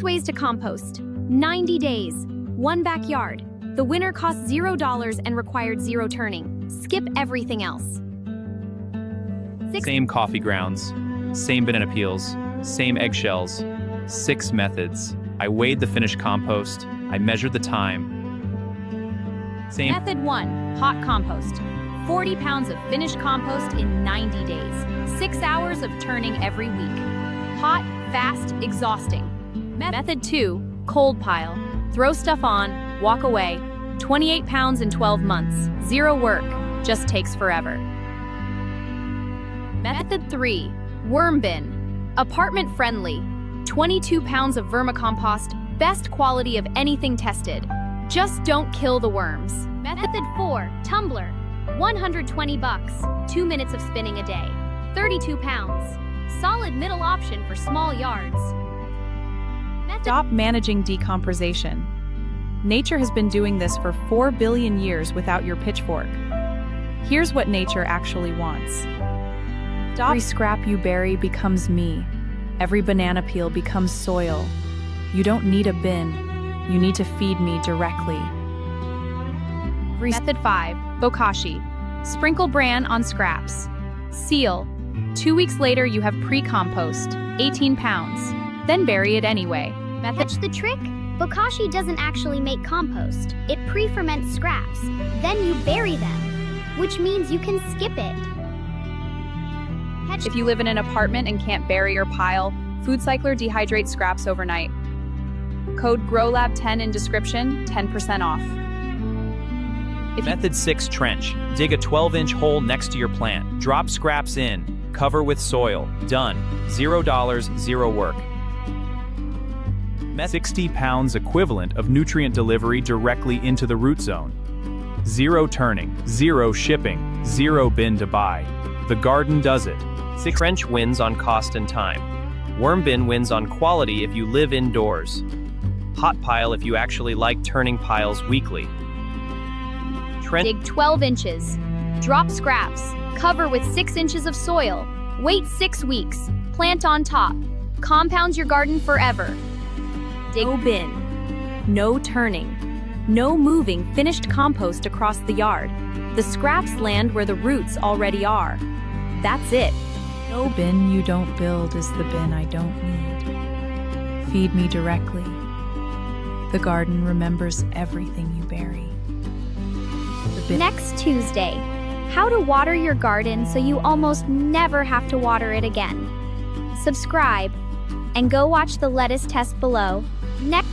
6 ways to compost. 90 days. 1 backyard. The winner cost $0 and required 0 turning. Skip everything else. Same coffee grounds, same banana peels, same eggshells. 6 methods. I weighed the finished compost. I measured the time. Same. Method 1. Hot compost. 40 pounds of finished compost in 90 days. 6 hours of turning every week. Hot, fast, exhausting. Method 2. Cold pile. Throw stuff on, walk away. 28 pounds in 12 months. 0 work. Just takes forever. Method 3. Worm bin. Apartment friendly. 22 pounds of vermicompost. Best quality of anything tested. Just don't kill the worms. Method 4. Tumbler. 120 bucks. 2 minutes of spinning a day. 32 pounds. Solid middle option for small yards. Stop managing decomposition. Nature has been doing this for 4 billion years without your pitchfork. Here's what nature actually wants. Every scrap you bury becomes me. Every banana peel becomes soil. You don't need a bin. You need to feed me directly. Method 5. Bokashi. Sprinkle bran on scraps. Seal. 2 weeks later you have pre-compost, 18 pounds. Then bury it anyway. Catch the trick? Bokashi doesn't actually make compost. It pre-ferments scraps. Then you bury them, which means you can skip it. If you live in an apartment and can't bury or pile, FoodCycler dehydrates scraps overnight. Code GROWLAB10 in description, 10% off. Method 6. Trench. Dig a 12-inch hole next to your plant. Drop scraps in. Cover with soil. Done. $0, 0 work. 60 pounds equivalent of nutrient delivery directly into the root zone. 0 turning, 0 shipping, 0 bin to buy. The garden does it. Trench wins on cost and time. Worm bin wins on quality if you live indoors. Hot pile if you actually like turning piles weekly. Dig 12 inches. Drop scraps. Cover with 6 inches of soil. Wait 6 weeks. Plant on top. Compounds your garden forever. No bin. No turning. No moving finished compost across the yard. The scraps land where the roots already are. That's it. No bin you don't build is the bin I don't need. Feed me directly. The garden remembers everything you bury. Next Tuesday, how to water your garden so you almost never have to water it again. Subscribe and go watch the lettuce test below. Next